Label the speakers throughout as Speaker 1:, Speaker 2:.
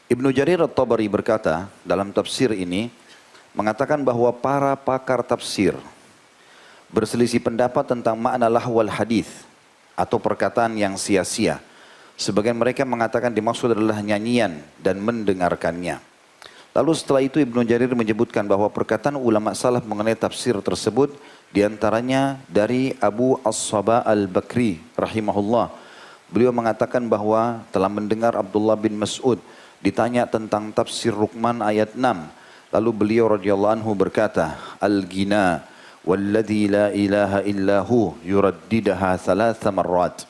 Speaker 1: Ibnu Jarir At-Tabari berkata dalam tafsir ini, mengatakan bahwa para pakar tafsir berselisih pendapat tentang makna lahwal hadis atau perkataan yang sia-sia. Sebagian mereka mengatakan dimaksud adalah nyanyian dan mendengarkannya. Lalu setelah itu Ibnu Jarir menyebutkan bahwa perkataan ulama salaf mengenai tafsir tersebut diantaranya dari Abu As-Saba Al-Bakri rahimahullah. Beliau mengatakan bahwa telah mendengar Abdullah bin Mas'ud ditanya tentang tafsir Luqman ayat 6. Lalu beliau radhiyallahu anhu berkata, Al-Gina walladhi la ilaha illahu yuraddidaha thalatha marrat.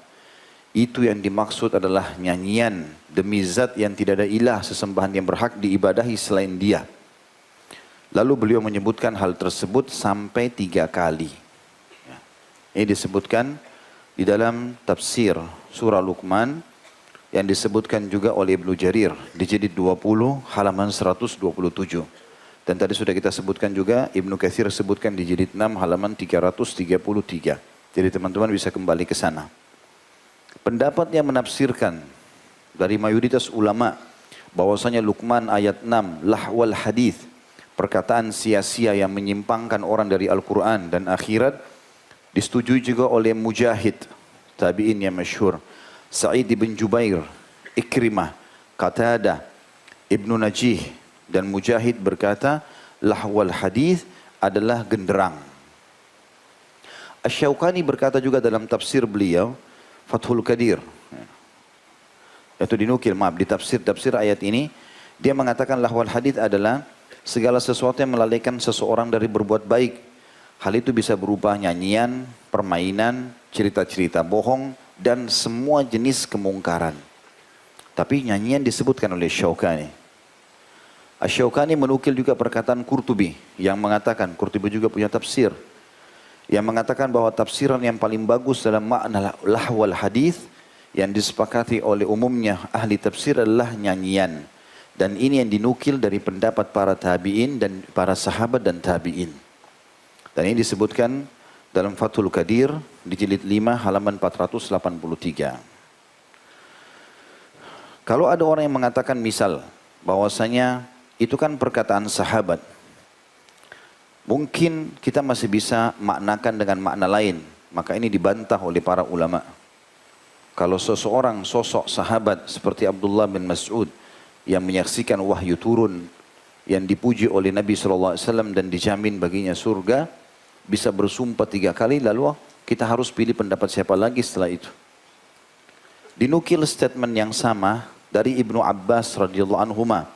Speaker 1: Itu yang dimaksud adalah nyanyian demi zat yang tidak ada ilah sesembahan yang berhak diibadahi selain dia. Lalu beliau menyebutkan hal tersebut sampai 3 kali. Ini disebutkan di dalam tafsir surah Luqman yang disebutkan juga oleh Ibnu Jarir di jilid 20 halaman 127. Dan tadi sudah kita sebutkan juga Ibnu Katsir sebutkan di jilid 6 halaman 333. Jadi teman-teman bisa kembali ke sana. Pendapat yang menafsirkan dari mayoritas ulama bahwasanya Luqman ayat 6 lahwal hadis, perkataan sia-sia yang menyimpangkan orang dari Al-Quran dan akhirat, disetujui juga oleh Mujahid, tabi'in yang masyhur, Sa'id bin Jubair, Ikrimah, Qatadah, Ibnu Najih dan Mujahid berkata lahwal hadis adalah genderang. Asy-Syaukani berkata juga dalam tafsir beliau Fathul Qadir, itu dinukil di tafsir ayat ini, dia mengatakan lahwal hadis adalah segala sesuatu yang melalaikan seseorang dari berbuat baik. Hal itu bisa berupa nyanyian, permainan, cerita-cerita bohong, dan semua jenis kemungkaran. Tapi nyanyian disebutkan oleh Syaukani. Asy-Syaukani menukil juga perkataan Qurtubi yang mengatakan, Qurtubi juga punya tafsir, yang mengatakan bahwa tafsiran yang paling bagus dalam makna lahwal hadis yang disepakati oleh umumnya ahli tafsir adalah nyanyian. Dan ini yang dinukil dari pendapat para tabi'in dan para sahabat dan tabi'in. Dan ini disebutkan dalam Fathul Qadir di jilid 5 halaman 484. Kalau ada orang yang mengatakan misal bahwasanya itu kan perkataan sahabat, mungkin kita masih bisa maknakan dengan makna lain. Maka ini dibantah oleh para ulama. Kalau seseorang sosok sahabat seperti Abdullah bin Mas'ud yang menyaksikan wahyu turun, yang dipuji oleh Nabi SAW dan dijamin baginya surga, bisa bersumpah 3 kali, lalu kita harus pilih pendapat siapa lagi setelah itu. Dinukil statement yang sama dari Ibnu Abbas radhiyallahu anhuma.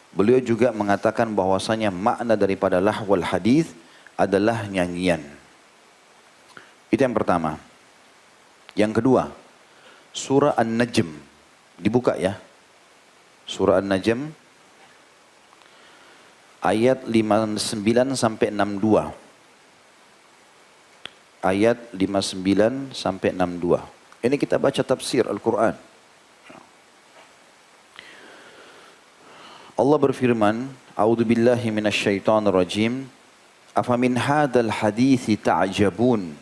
Speaker 1: Beliau juga mengatakan bahwasanya makna daripada lahwal hadis adalah nyanyian. Itu yang pertama. Yang kedua, surah An-Najm. Dibuka ya. Surah An-Najm ayat 59 sampai 62. Ayat 59 sampai 62. Ini kita baca tafsir Al-Quran. Allah berfirman, A'udzu billahi minasyaitonir rajim. Afamin hadzal hadithi ta'jabun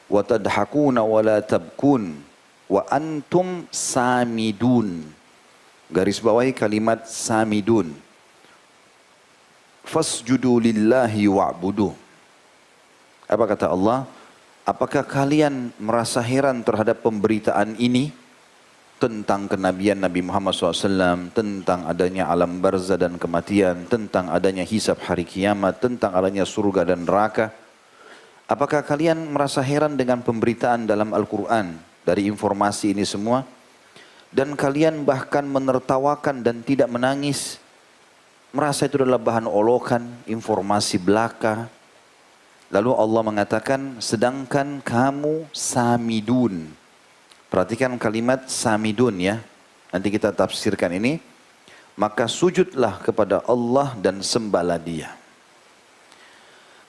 Speaker 1: wa tadhakuna wa la tabkun wa antum samidun. Garis bawahi kalimat samidun. Fasjudu lillahi wa'budu. Apa kata Allah? Apakah kalian merasa heran terhadap pemberitaan ini? Tentang kenabian Nabi Muhammad SAW, tentang adanya alam barzah dan kematian, tentang adanya hisab hari kiamat, tentang adanya surga dan neraka. Apakah kalian merasa heran dengan pemberitaan dalam Al-Quran dari informasi ini semua? Dan kalian bahkan menertawakan dan tidak menangis, merasa itu adalah bahan olokan, informasi belaka. Lalu Allah mengatakan, sedangkan kamu samidun. Perhatikan kalimat samidun ya. Nanti kita tafsirkan ini. Maka sujudlah kepada Allah dan sembahlah Dia.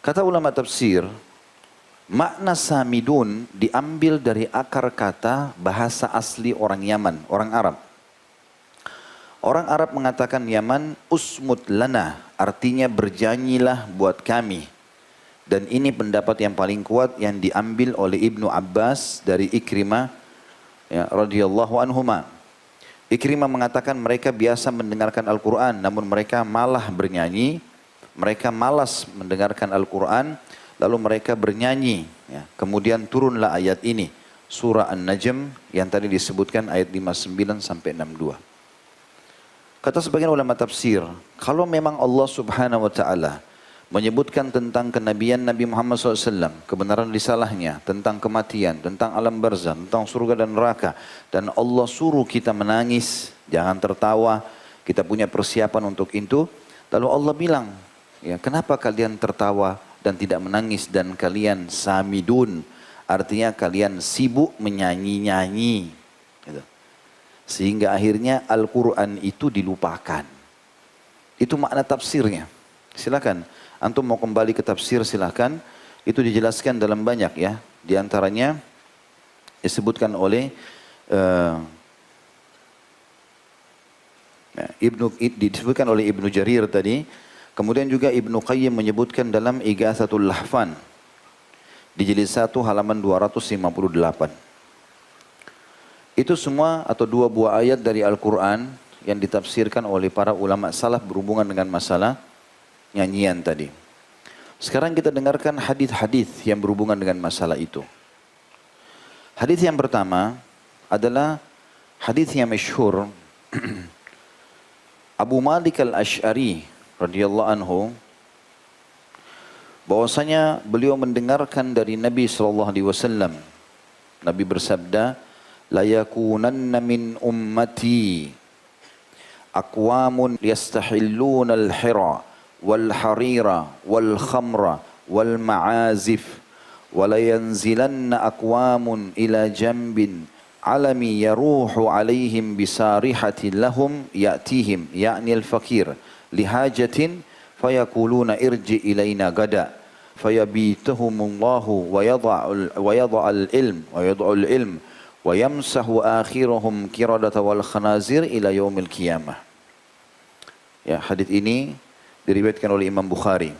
Speaker 1: Kata ulama tafsir, makna samidun diambil dari akar kata bahasa asli orang Yaman, orang Arab. Orang Arab mengatakan Yaman, usmut lana, artinya berjanjilah buat kami. Dan ini pendapat yang paling kuat yang diambil oleh Ibnu Abbas dari Ikrimah, ya, radhiyallahu anhuma. Ikrimah mengatakan mereka biasa mendengarkan Al-Quran, namun mereka malah bernyanyi. Mereka malas mendengarkan Al-Quran, lalu mereka bernyanyi. Ya. Kemudian turunlah ayat ini, surah An-Najm yang tadi disebutkan ayat 59 sampai 62. Kata sebagian ulama tafsir, kalau memang Allah Subhanahu wa Ta'ala menyebutkan tentang kenabian Nabi Muhammad SAW, kebenaran risalahnya, tentang kematian, tentang alam barzah, tentang surga dan neraka, dan Allah suruh kita menangis, jangan tertawa, kita punya persiapan untuk itu. Lalu Allah bilang, ya, kenapa kalian tertawa dan tidak menangis dan kalian samidun, artinya kalian sibuk menyanyi-nyanyi. Gitu. Sehingga akhirnya Al-Quran itu dilupakan. Itu makna tafsirnya. Silakan. Antum mau kembali ke tafsir silakan. Itu dijelaskan dalam banyak ya. Di antaranya disebutkan oleh disebutkan oleh Ibnu Jarir tadi. Kemudian juga Ibnu Qayyim menyebutkan dalam Ighatsatul Lahfan di jilid 1 halaman 258. Itu semua atau dua buah ayat dari Al-Quran yang ditafsirkan oleh para ulama salaf berhubungan dengan masalah nyanyian tadi. Sekarang kita dengarkan hadis-hadis yang berhubungan dengan masalah itu. Hadis yang pertama adalah hadis yang masyhur Abu Malik Al-Asy'ari radhiyallahu anhu, bahwasanya beliau mendengarkan dari Nabi SAW. Nabi bersabda, la yakunanna min ummati aqwamun yastahilluna al-hira wal harira wal khamra wal ma'azif wa la yanzilanna aqwamun ila jambin alami yaruhu alaihim bisarihati lahum ya'tihim ya'ni al-fakir lihajatin fayaquluna irji ilaina gada fayabituhumullahu wa yada'al ilm wa yamsahu akhirahum kiradata wal khanazir ila yaumil qiyamah. Ya, hadis ini diriwayatkan oleh Imam Bukhari.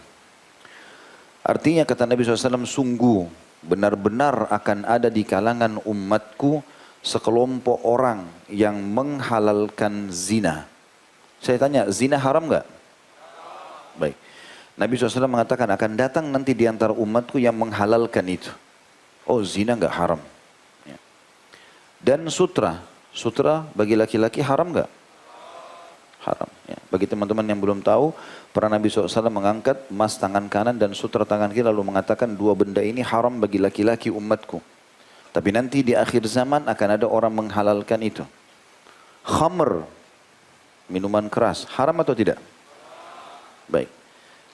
Speaker 1: Artinya kata Nabi SAW, sungguh benar-benar akan ada di kalangan umatku sekelompok orang yang menghalalkan zina. Saya tanya, zina haram enggak? Baik. Nabi SAW mengatakan akan datang nanti di antara umatku yang menghalalkan itu. Oh, zina enggak haram. Dan sutra bagi laki-laki haram enggak? Haram. Ya. Bagi teman-teman yang belum tahu, pernah Nabi SAW mengangkat emas tangan kanan dan sutra tangan kiri lalu mengatakan dua benda ini haram bagi laki-laki umatku. Tapi nanti di akhir zaman akan ada orang menghalalkan itu. Khamr, minuman keras, haram atau tidak? Baik.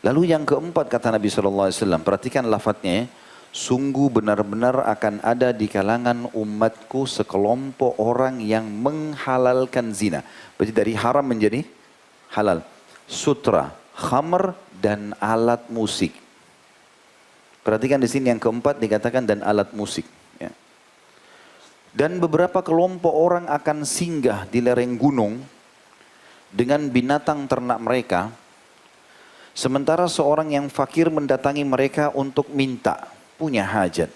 Speaker 1: Lalu yang keempat kata Nabi SAW, perhatikan lafadznya ya. Sungguh benar-benar akan ada di kalangan umatku sekelompok orang yang menghalalkan zina. Berarti dari haram menjadi halal. Sutra, khamr, dan alat musik. Perhatikan di sini yang keempat dikatakan dan alat musik. Ya. Dan beberapa kelompok orang akan singgah di lereng gunung dengan binatang ternak mereka. Sementara seorang yang fakir mendatangi mereka untuk minta. Punya hajat.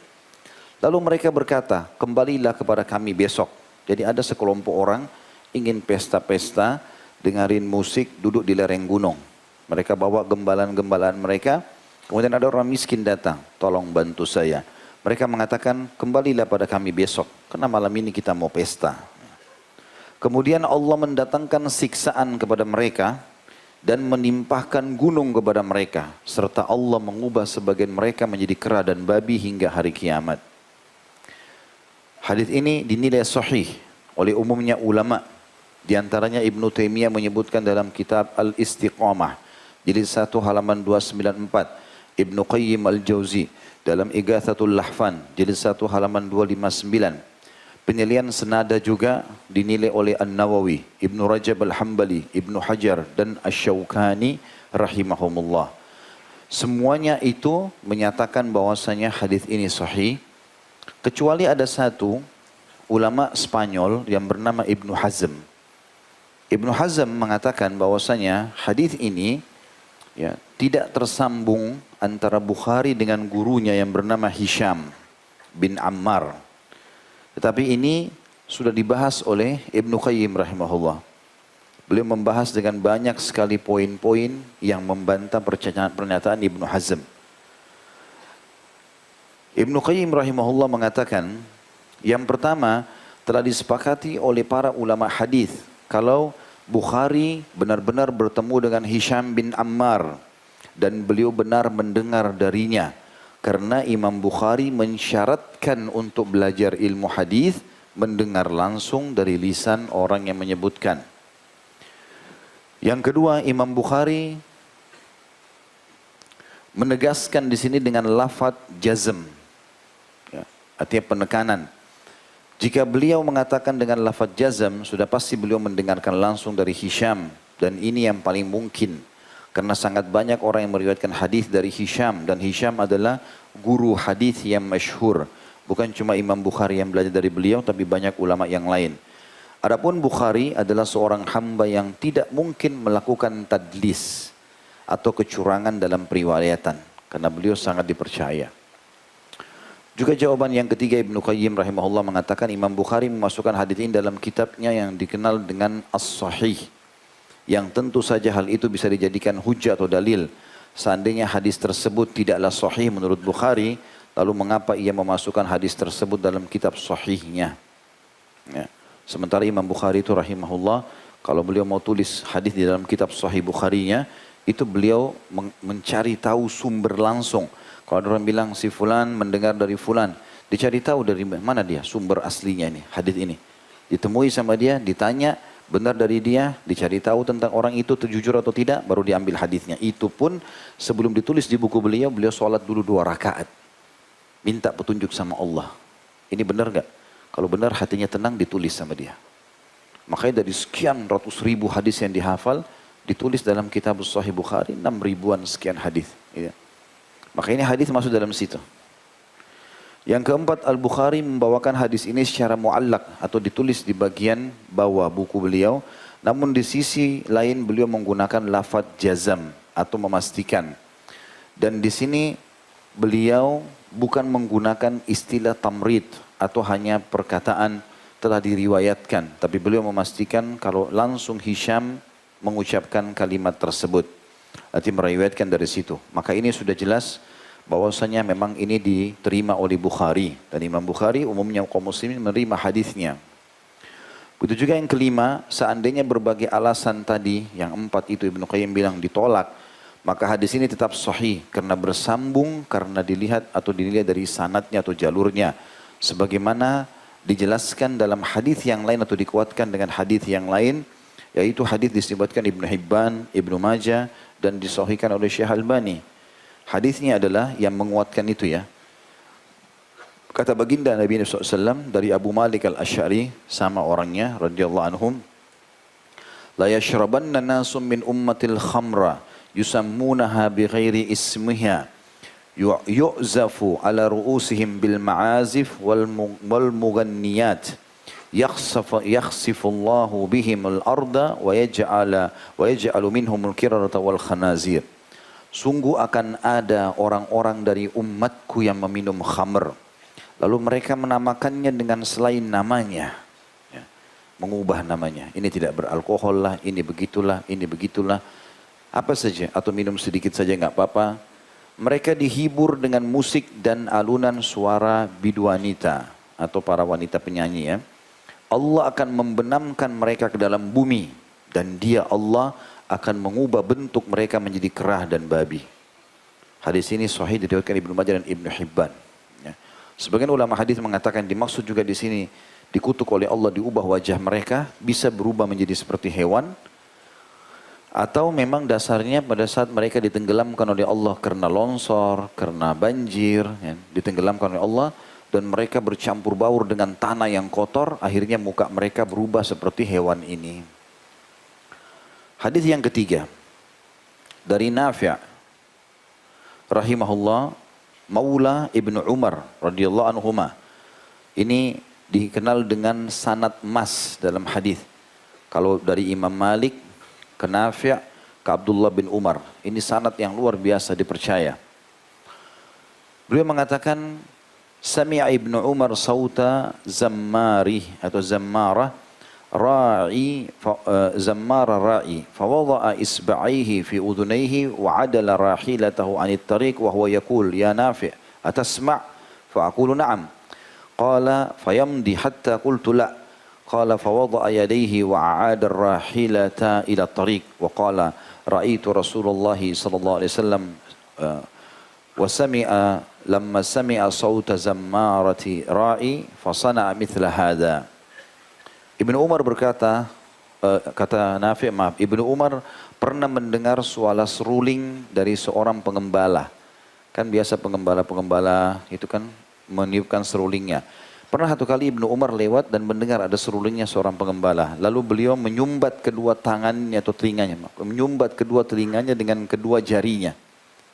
Speaker 1: Lalu mereka berkata, kembalilah kepada kami besok. Jadi ada sekelompok orang ingin pesta-pesta, dengarin musik, duduk di lereng gunung. Mereka bawa gembalaan-gembalaan mereka. Kemudian ada orang miskin datang, tolong bantu saya. Mereka mengatakan, kembalilah pada kami besok. Karena malam ini kita mau pesta. Kemudian Allah mendatangkan siksaan kepada mereka. Dan menimpahkan gunung kepada mereka. Serta Allah mengubah sebagian mereka menjadi kera dan babi hingga hari kiamat. Hadis ini dinilai sahih oleh umumnya ulama. Di antaranya Ibnu Taimiyah menyebutkan dalam kitab Al-Istiqamah. Jilid 1 halaman 294. Ibnu Qayyim Al-Jauzi dalam Ighatsatul Lahfan. Jilid 1 halaman 259. Penilaian senada juga dinilai oleh An-Nawawi, Ibnu Rajab Al-Hambali, Ibnu Hajar, dan Asy-Syaukani rahimahumullah. Semuanya itu menyatakan bahwasanya hadis ini sahih, kecuali ada satu ulama Spanyol yang bernama Ibnu Hazm. Ibnu Hazm mengatakan bahwasanya hadis ini ya, tidak tersambung antara Bukhari dengan gurunya yang bernama Hisham bin Ammar. Tetapi ini sudah dibahas oleh Ibnu Qayyim rahimahullah. Beliau membahas dengan banyak sekali poin-poin yang membantah pernyataan Ibnu Hazm. Ibnu Qayyim rahimahullah mengatakan, yang pertama telah disepakati oleh para ulama hadis kalau Bukhari benar-benar bertemu dengan Hisham bin Ammar dan beliau benar mendengar darinya, karena Imam Bukhari mensyaratkan untuk belajar ilmu hadis mendengar langsung dari lisan orang yang menyebutkan. Yang kedua, Imam Bukhari menegaskan di sini dengan lafaz jazm, ya, artinya penekanan. Jika beliau mengatakan dengan lafaz jazm, sudah pasti beliau mendengarkan langsung dari Hisham, dan ini yang paling mungkin karena sangat banyak orang yang meriwayatkan hadis dari Hisham, dan Hisham adalah guru hadis yang masyhur. Bukan cuma Imam Bukhari yang belajar dari beliau, tapi banyak ulama yang lain. Adapun Bukhari adalah seorang hamba yang tidak mungkin melakukan tadlis atau kecurangan dalam periwayatan, karena beliau sangat dipercaya. Juga jawaban yang ketiga, Ibnu Qayyim rahimahullah mengatakan Imam Bukhari memasukkan hadis ini dalam kitabnya yang dikenal dengan As-Sahih, yang tentu saja hal itu bisa dijadikan hujah atau dalil. Seandainya hadis tersebut tidaklah sahih menurut Bukhari, lalu mengapa ia memasukkan hadis tersebut dalam kitab sahihnya? Ya. Sementara Imam Bukhari itu rahimahullah, kalau beliau mau tulis hadis di dalam kitab Sahih Bukharinya, itu beliau mencari tahu sumber langsung. Kalau ada orang bilang si fulan mendengar dari fulan, dicari tahu dari mana dia sumber aslinya ini, hadis ini. Ditemui sama dia, ditanya benar dari dia, dicari tahu tentang orang itu jujur atau tidak, baru diambil hadisnya. Itu pun sebelum ditulis di buku beliau, beliau sholat dulu 2 rakaat. Minta petunjuk sama Allah. Ini benar gak? Kalau benar hatinya tenang, ditulis sama dia. Makanya dari sekian ratus ribu hadis yang dihafal, ditulis dalam kitab Sahih Bukhari 6 ribuan sekian hadis. Ya. Maka ini hadis masuk dalam situ. Yang keempat, Al-Bukhari membawakan hadis ini secara muallak atau ditulis di bagian bawah buku beliau. Namun di sisi lain beliau menggunakan lafaz jazam atau memastikan. Dan di sini beliau bukan menggunakan istilah tamrid atau hanya perkataan telah diriwayatkan, tapi beliau memastikan kalau langsung Hisham mengucapkan kalimat tersebut, arti meriwayatkan dari situ. Maka ini sudah jelas bahwasanya memang ini diterima oleh Bukhari, dan Imam Bukhari umumnya kaum muslimin menerima hadisnya. Begitu juga yang kelima, seandainya berbagai alasan tadi yang 4 itu Ibnu Qayyim bilang ditolak, maka hadis ini tetap sahih karena bersambung, karena dilihat atau dinilai dari sanadnya atau jalurnya. Sebagaimana dijelaskan dalam hadis yang lain atau dikuatkan dengan hadis yang lain, yaitu hadis disebutkan Ibnu Hibban, Ibnu Majah, dan disahihkan oleh Syekh Albani. Hadisnya adalah yang menguatkan itu ya. Kata baginda Nabi SAW dari Abu Malik Al-Asy'ari, sama orangnya radhiyallahu anhum, la yashrabanna nasum min ummatil khamra yusammunaha bighairi ismiha yu'zafu ala ru'usihim bil ma'azif wal mughanniyat yakhsifullahu bihim al-arda wa yaj'alu minhum al-qirarata wal khanazir. Sungguh akan ada orang-orang dari umatku yang meminum khamr, lalu mereka menamakannya dengan selain namanya, ya, mengubah namanya. Ini tidak beralkohol lah, ini begitulah, apa saja, atau minum sedikit saja nggak apa-apa. Mereka dihibur dengan musik dan alunan suara biduanita atau para wanita penyanyi ya. Allah akan membenamkan mereka ke dalam bumi, dan dia Allah akan mengubah bentuk mereka menjadi kerah dan babi. Hadis ini sahih diriwayatkan Ibnu Majah dan Ibnu Hibban. Ya. Sebagian ulama hadis mengatakan dimaksud juga di sini dikutuk oleh Allah, diubah wajah mereka bisa berubah menjadi seperti hewan. Atau memang dasarnya pada saat mereka ditenggelamkan oleh Allah karena longsor, karena banjir, ya, ditenggelamkan oleh Allah, dan mereka bercampur baur dengan tanah yang kotor, akhirnya muka mereka berubah seperti hewan ini. Hadis yang ketiga dari Nafi' rahimahullah, Maula Ibnu Umar radhiyallahu anhuma. Ini dikenal dengan sanad emas dalam hadis. Kalau dari Imam Malik ke Nafi', ke Abdullah bin Umar. Ini sanad yang luar biasa dipercaya. Beliau mengatakan, Sami'a Ibnu Umar sauta zammari atau zammarah ra'i zammara ra'i fawada'a isba'aihi fi udhunayhi wa 'adala rahilatahu 'anit tariq wa huwa yaqul ya Nafi' atasma' fa aqulu na'am qala fayamdi hatta qultu la qala fawada'a yadayhi wa 'ada ar-rahilata ila at-tariq wa qala ra'aitu Rasulullah sallallahu alaihi wasallam wa sami'a lamma sami'a sauta zammarati ra'i fasana'a mithla hadha. Ibnu Umar berkata, kata Nafi', maaf, Ibnu Umar pernah mendengar suara seruling dari seorang pengembala. Kan biasa pengembala-pengembala itu kan meniupkan serulingnya. Pernah satu kali Ibnu Umar lewat dan mendengar ada serulingnya seorang pengembala. Lalu beliau menyumbat kedua tangannya atau telinganya, menyumbat kedua telinganya dengan kedua jarinya.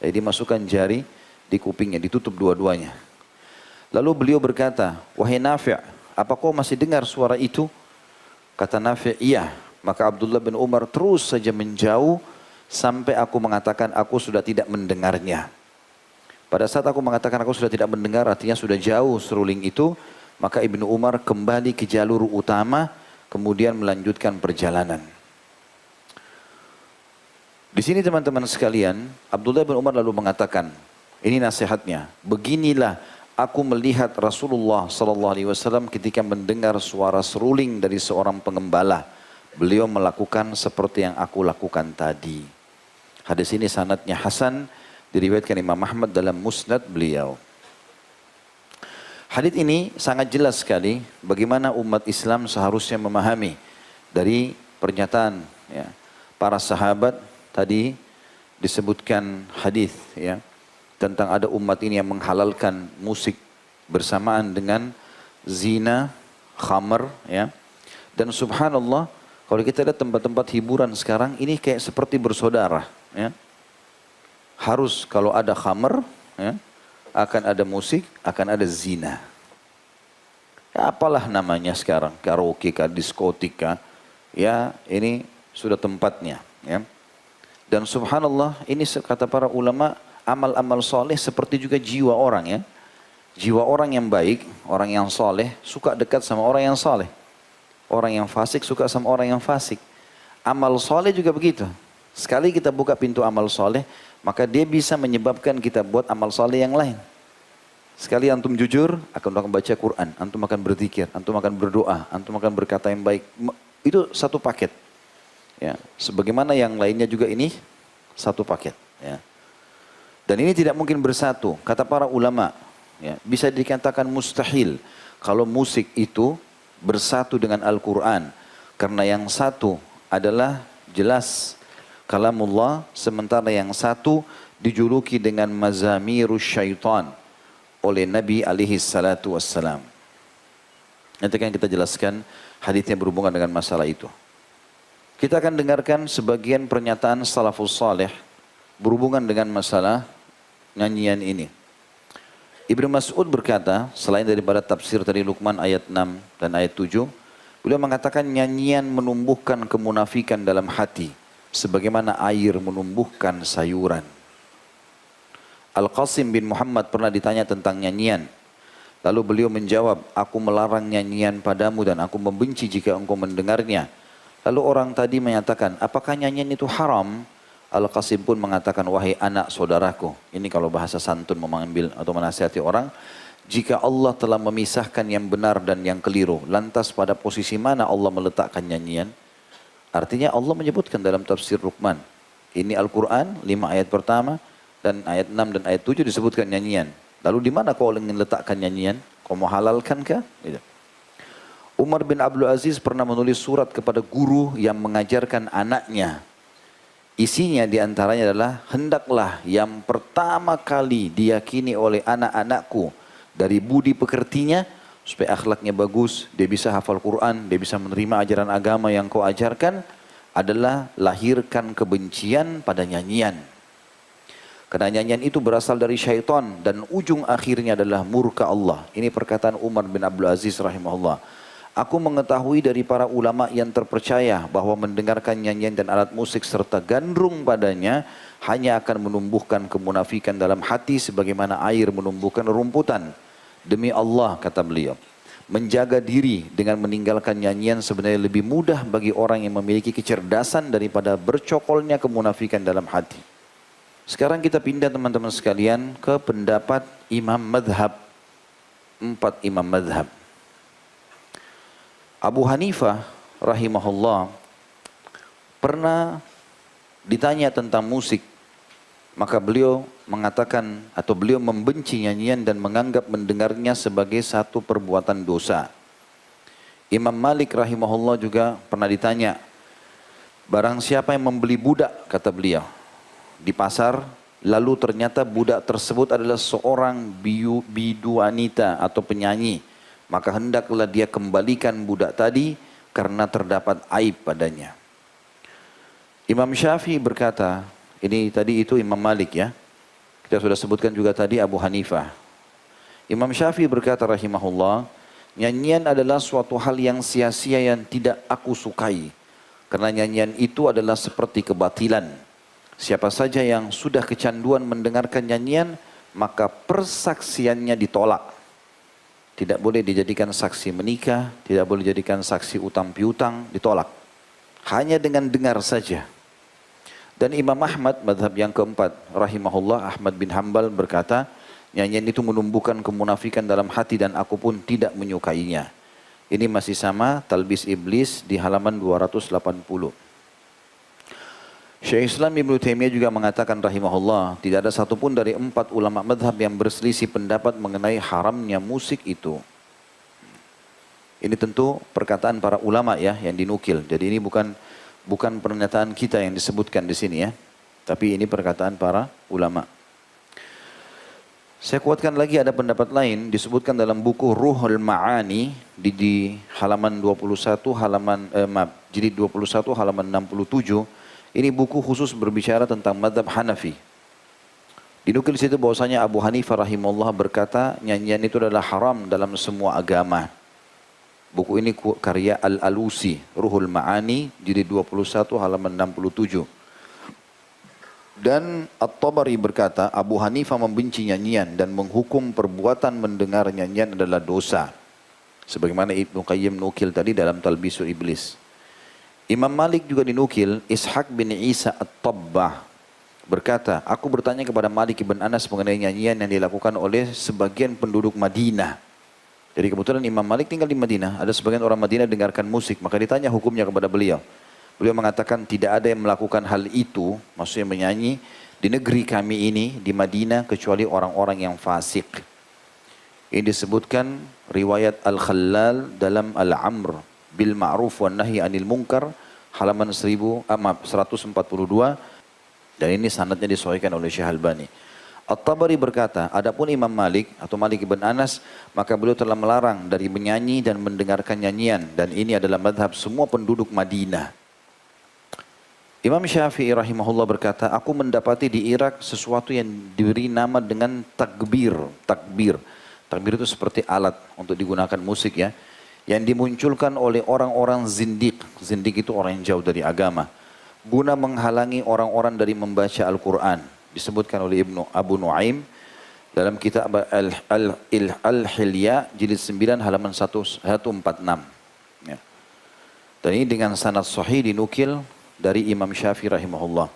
Speaker 1: Jadi dimasukkan jari di kupingnya, ditutup dua-duanya. Lalu beliau berkata, wahai Nafi', apa kau masih dengar suara itu? Kata Nafi', iya. Maka Abdullah bin Umar terus saja menjauh sampai aku mengatakan aku sudah tidak mendengarnya. Pada saat aku mengatakan aku sudah tidak mendengar, artinya sudah jauh seruling itu, maka Ibnu Umar kembali ke jalur utama, kemudian melanjutkan perjalanan. Di sini teman-teman sekalian, Abdullah bin Umar lalu mengatakan, ini nasihatnya, beginilah aku melihat Rasulullah SAW ketika mendengar suara seruling dari seorang pengembala. Beliau melakukan seperti yang aku lakukan tadi. Hadis ini sanadnya hasan, diriwayatkan Imam Ahmad dalam musnad beliau. Hadis ini sangat jelas sekali bagaimana umat Islam seharusnya memahami dari pernyataan ya, para sahabat tadi disebutkan hadis ya. Tentang ada umat ini yang menghalalkan musik bersamaan dengan zina, khamar, ya. Dan subhanallah, kalau kita lihat tempat-tempat hiburan sekarang, ini kayak seperti bersaudara, ya. Harus kalau ada khamar, ya, akan ada musik, akan ada zina. Ya, apalah namanya sekarang, karaoke, diskotika, ya ini sudah tempatnya, ya. Dan subhanallah, ini kata para ulama, amal-amal soleh seperti juga jiwa orang ya. Jiwa orang yang baik, orang yang soleh, suka dekat sama orang yang soleh. Orang yang fasik suka sama orang yang fasik. Amal soleh juga begitu. Sekali kita buka pintu amal soleh, maka dia bisa menyebabkan kita buat amal soleh yang lain. Sekali antum jujur, akan baca Quran, antum akan berzikir, antum akan berdoa, antum akan berkata yang baik. Itu satu paket. Ya, sebagaimana yang lainnya juga ini satu paket. Ya. Dan ini tidak mungkin bersatu. Kata para ulama, ya, bisa dikatakan mustahil kalau musik itu bersatu dengan Al-Quran. Karena yang satu adalah jelas kalamullah, sementara yang satu dijuluki dengan mazamirus syaitan oleh Nabi alaihi salatu wassalam. Nanti akan kita jelaskan hadisnya berhubungan dengan masalah itu. Kita akan dengarkan sebagian pernyataan salafus saleh berhubungan dengan masalah nyanyian ini. Ibnu Mas'ud berkata, selain daripada tafsir tadi Luqman ayat 6 dan ayat 7, beliau mengatakan nyanyian menumbuhkan kemunafikan dalam hati, sebagaimana air menumbuhkan sayuran. Al-Qasim bin Muhammad pernah ditanya tentang nyanyian. Lalu beliau menjawab, aku melarang nyanyian padamu dan aku membenci jika engkau mendengarnya. Lalu orang tadi menyatakan, apakah nyanyian itu haram? Al-Qasim pun mengatakan, wahai anak saudaraku. Ini kalau bahasa santun mengambil atau menasihati orang. Jika Allah telah memisahkan yang benar dan yang keliru, lantas pada posisi mana Allah meletakkan nyanyian? Artinya Allah menyebutkan dalam tafsir Luqman. Ini Al-Quran, 5 ayat pertama, dan ayat 6 dan ayat 7 disebutkan nyanyian. Lalu di mana kau ingin letakkan nyanyian? Kau mau halalkan kah? Gitu. Umar bin Abdul Aziz pernah menulis surat kepada guru yang mengajarkan anaknya. Isinya diantaranya adalah, hendaklah yang pertama kali diyakini oleh anak-anakku dari budi pekertinya, supaya akhlaknya bagus, dia bisa hafal Quran, dia bisa menerima ajaran agama yang kau ajarkan, adalah lahirkan kebencian pada nyanyian. Karena nyanyian itu berasal dari syaitan dan ujung akhirnya adalah murka Allah. Ini perkataan Umar bin Abdul Aziz rahimahullah. Aku mengetahui dari para ulama yang terpercaya bahwa mendengarkan nyanyian dan alat musik serta gandrung padanya hanya akan menumbuhkan kemunafikan dalam hati sebagaimana air menumbuhkan rumputan. Demi Allah, kata beliau, menjaga diri dengan meninggalkan nyanyian sebenarnya lebih mudah bagi orang yang memiliki kecerdasan daripada bercokolnya kemunafikan dalam hati. Sekarang kita pindah teman-teman sekalian ke pendapat imam madhab. 4 imam madhab. Abu Hanifah rahimahullah pernah ditanya tentang musik. Maka beliau mengatakan atau beliau membenci nyanyian dan menganggap mendengarnya sebagai satu perbuatan dosa. Imam Malik rahimahullah juga pernah ditanya, barang siapa yang membeli budak, kata beliau, di pasar, lalu ternyata budak tersebut adalah seorang biduanita atau penyanyi, maka hendaklah dia kembalikan budak tadi karena terdapat aib padanya. Imam Syafi'i berkata, ini tadi itu Imam Malik ya, kita sudah sebutkan juga tadi Abu Hanifah. Imam Syafi'i berkata rahimahullah, nyanyian adalah suatu hal yang sia-sia yang tidak aku sukai. Karena nyanyian itu adalah seperti kebatilan. Siapa saja yang sudah kecanduan mendengarkan nyanyian, maka persaksiannya ditolak. Tidak boleh dijadikan saksi menikah, tidak boleh dijadikan saksi utang piutang, ditolak. Hanya dengan dengar saja. Dan Imam Ahmad, madhab yang keempat, rahimahullah, Ahmad bin Hanbal berkata, nyanyian itu menumbuhkan kemunafikan dalam hati dan aku pun tidak menyukainya. Ini masih sama, Talbis Iblis di halaman 280. Syekh Islam Ibnu Taimiyah juga mengatakan rahimahullah, tidak ada satupun dari 4 ulama madhab yang berselisih pendapat mengenai haramnya musik itu. Ini tentu perkataan para ulama ya yang dinukil. Jadi ini bukan pernyataan kita yang disebutkan di sini ya. Tapi ini perkataan para ulama. Saya kuatkan lagi ada pendapat lain disebutkan dalam buku Ruhul Ma'ani di halaman 21 jilid 21 halaman 67. Ini buku khusus berbicara tentang madhab Hanafi. Dinukil di situ bahwasanya Abu Hanifah rahimahullah berkata nyanyian itu adalah haram dalam semua agama. Buku ini karya Al-Alusi, Ruhul Ma'ani, jilid 21 halaman 67. Dan At-Tabari berkata, Abu Hanifah membenci nyanyian dan menghukum perbuatan mendengar nyanyian adalah dosa. Sebagaimana Ibnu Qayyim nukil tadi dalam Talbisu Iblis. Imam Malik juga dinukil, Ishaq bin Isa At-Tabbah berkata, aku bertanya kepada Malik bin Anas mengenai nyanyian yang dilakukan oleh sebagian penduduk Madinah. Jadi kebetulan Imam Malik tinggal di Madinah, ada sebagian orang Madinah dengarkan musik, maka ditanya hukumnya kepada beliau. Beliau mengatakan tidak ada yang melakukan hal itu, maksudnya menyanyi, di negeri kami ini, di Madinah, kecuali orang-orang yang fasik. Ini disebutkan riwayat Al-Khallal dalam Al-Amr bil Ma'ruf wa Nahi Anil Munkar, halaman 142, dan ini sanadnya disahihkan oleh Syekh Albani. At-Tabari berkata, adapun Imam Malik atau Malik bin Anas, maka beliau telah melarang dari menyanyi dan mendengarkan nyanyian, dan ini adalah madhab semua penduduk Madinah. Imam Syafi'i rahimahullah berkata, aku mendapati di Irak sesuatu yang diberi nama dengan takbir. Takbir itu seperti alat untuk digunakan musik ya, yang dimunculkan oleh orang-orang zindiq. Zindiq itu orang yang jauh dari agama, guna menghalangi orang-orang dari membaca Al-Quran. Disebutkan oleh Ibnu Abu Nuaim dalam kitab Al-Hilya jilid 9 halaman 146. Ya. Dan ini dengan sanad sahih dinukil dari Imam Syafi'i rahimahullah.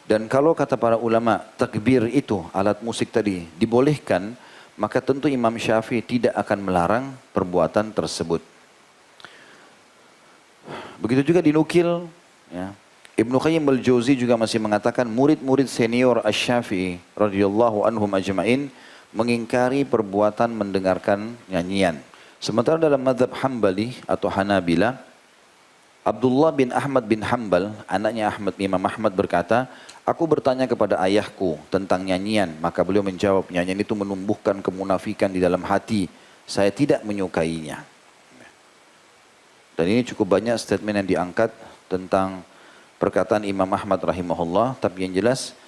Speaker 1: Dan kalau kata para ulama takbir itu alat musik tadi dibolehkan, maka tentu Imam Syafi'i tidak akan melarang perbuatan tersebut. Begitu juga dinukil ya, Ibnu Qayyim al-Jauzi juga masih mengatakan murid-murid senior Asy-Syafi'i radhiyallahu anhum ajma'in mengingkari perbuatan mendengarkan nyanyian. Sementara dalam mazhab Hambali atau Hanabila, Abdullah bin Ahmad bin Hanbal, anaknya Imam Ahmad berkata, aku bertanya kepada ayahku tentang nyanyian, maka beliau menjawab, nyanyian itu menumbuhkan kemunafikan di dalam hati, saya tidak menyukainya. Dan ini cukup banyak statement yang diangkat tentang perkataan Imam Ahmad rahimahullah, tapi yang jelas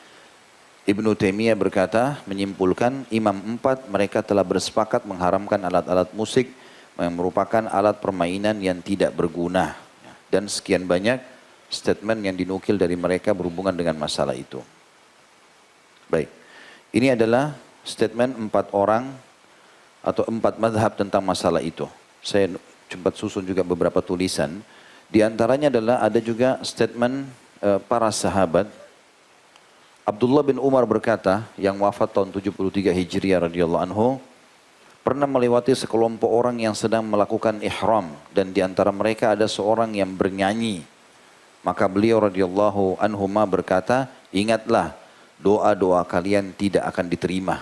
Speaker 1: Ibnu Taimiyah berkata, menyimpulkan Imam 4 mereka telah bersepakat mengharamkan alat-alat musik yang merupakan alat permainan yang tidak berguna. Dan sekian banyak statement yang dinukil dari mereka berhubungan dengan masalah itu. Baik, ini adalah statement 4 orang atau 4 madhab tentang masalah itu. Saya sempat susun juga beberapa tulisan. Di antaranya adalah ada juga statement para sahabat. Abdullah bin Umar berkata, yang wafat tahun 73 Hijriah radhiyallahu anhu, pernah melewati sekelompok orang yang sedang melakukan ihram dan di antara mereka ada seorang yang bernyanyi. Maka beliau radhiyallahu anhuma berkata, ingatlah doa-doa kalian tidak akan diterima.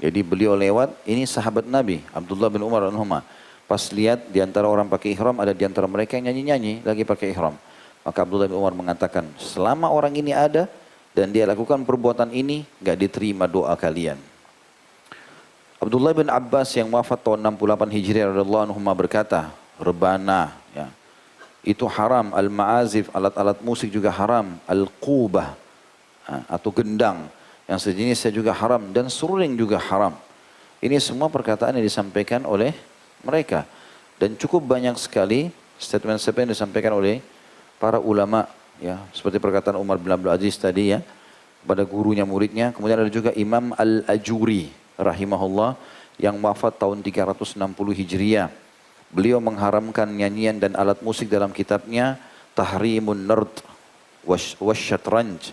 Speaker 1: Jadi beliau lewat, ini sahabat Nabi, Abdullah bin Umar anhuma. Pas lihat di antara orang pakai ihram, ada di antara mereka yang nyanyi-nyanyi lagi pakai ihram. Maka Abdullah bin Umar mengatakan, selama orang ini ada dan dia lakukan perbuatan ini, gak diterima doa kalian. Abdullah bin Abbas yang wafat tahun 68 Hijriah radhiyallahu anhu berkata, rebana, ya, itu haram, al-ma'azif, alat-alat musik juga haram, al-qubah, atau gendang, yang sejenisnya juga haram, dan suruling juga haram. Ini semua perkataan yang disampaikan oleh mereka. Dan cukup banyak sekali statement-statement yang disampaikan oleh para ulama, ya, seperti perkataan Umar bin Abdul Aziz tadi, ya, pada gurunya muridnya. Kemudian ada juga Imam Al-Ajuri rahimahullah yang wafat tahun 360 Hijriah. Beliau mengharamkan nyanyian dan alat musik dalam kitabnya Tahrimun Nard Wasyatranj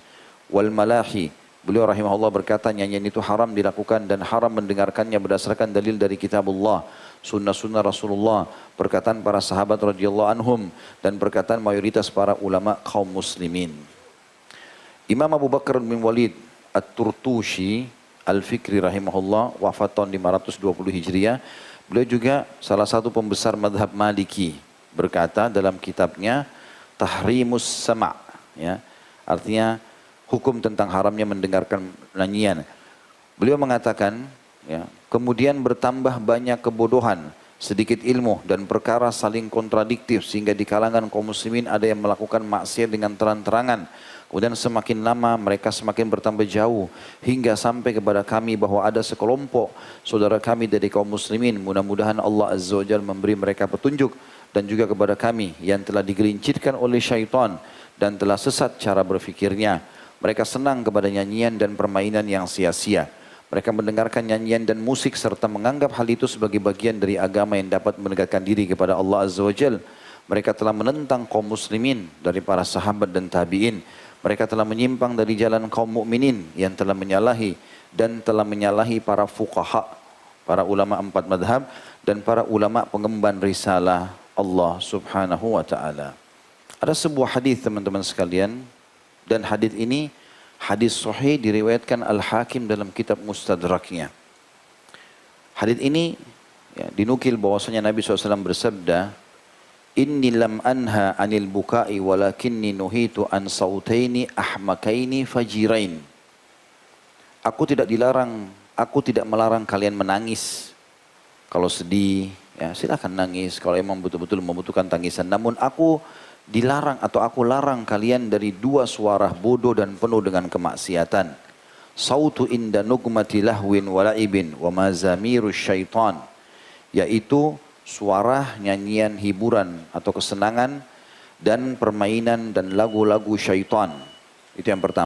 Speaker 1: Wal Malahi. Beliau rahimahullah berkata, nyanyian itu haram dilakukan dan haram mendengarkannya berdasarkan dalil dari kitabullah, sunnah-sunnah Rasulullah, perkataan para sahabat radhiyallahu anhum, dan perkataan mayoritas para ulama kaum muslimin. Imam Abu Bakar bin Walid At-Turtushi Al-Fikri rahimahullah, wafat tahun 520 Hijriah. Beliau juga salah satu pembesar madhab Maliki, berkata dalam kitabnya Tahrimus Sama', ya, artinya hukum tentang haramnya mendengarkan nyanyian. Beliau mengatakan, ya, kemudian bertambah banyak kebodohan, sedikit ilmu dan perkara saling kontradiktif sehingga di kalangan kaum muslimin ada yang melakukan maksiat dengan terang-terangan. Kemudian semakin lama mereka semakin bertambah jauh hingga sampai kepada kami bahwa ada sekelompok saudara kami dari kaum muslimin. Mudah-mudahan Allah Azza wa Jalla memberi mereka petunjuk, dan juga kepada kami yang telah digelincirkan oleh syaitan dan telah sesat cara berfikirnya. Mereka senang kepada nyanyian dan permainan yang sia-sia. Mereka mendengarkan nyanyian dan musik serta menganggap hal itu sebagai bagian dari agama yang dapat mendekatkan diri kepada Allah Azza wa Jalla. Mereka telah menentang kaum muslimin dari para sahabat dan tabi'in. Mereka telah menyimpang dari jalan kaum mukminin yang telah menyalahi dan telah menyalahi para fuqaha, para ulama 4 madhab dan para ulama pengemban risalah Allah Subhanahu wa taala. Ada sebuah hadis teman-teman sekalian, dan hadis ini hadis sahih diriwayatkan Al-Hakim dalam kitab Mustadraknya. Hadis ini, ya, dinukil bahwasanya Nabi SAW bersabda, Inni lam anha anil bukai walakinni nuhitu an sautaini ahmakaini fajirain. Aku tidak melarang kalian menangis. Kalau sedih, ya silakan nangis kalau emang betul-betul membutuhkan tangisan. Namun aku dilarang atau aku larang kalian dari 2 suara bodoh dan penuh dengan kemaksiatan. Sautu inda nugmati lahwin walaibin wa mazamiru syaitan. Yaitu suara nyanyian hiburan atau kesenangan dan permainan dan lagu-lagu syaitan. Itu yang pertama.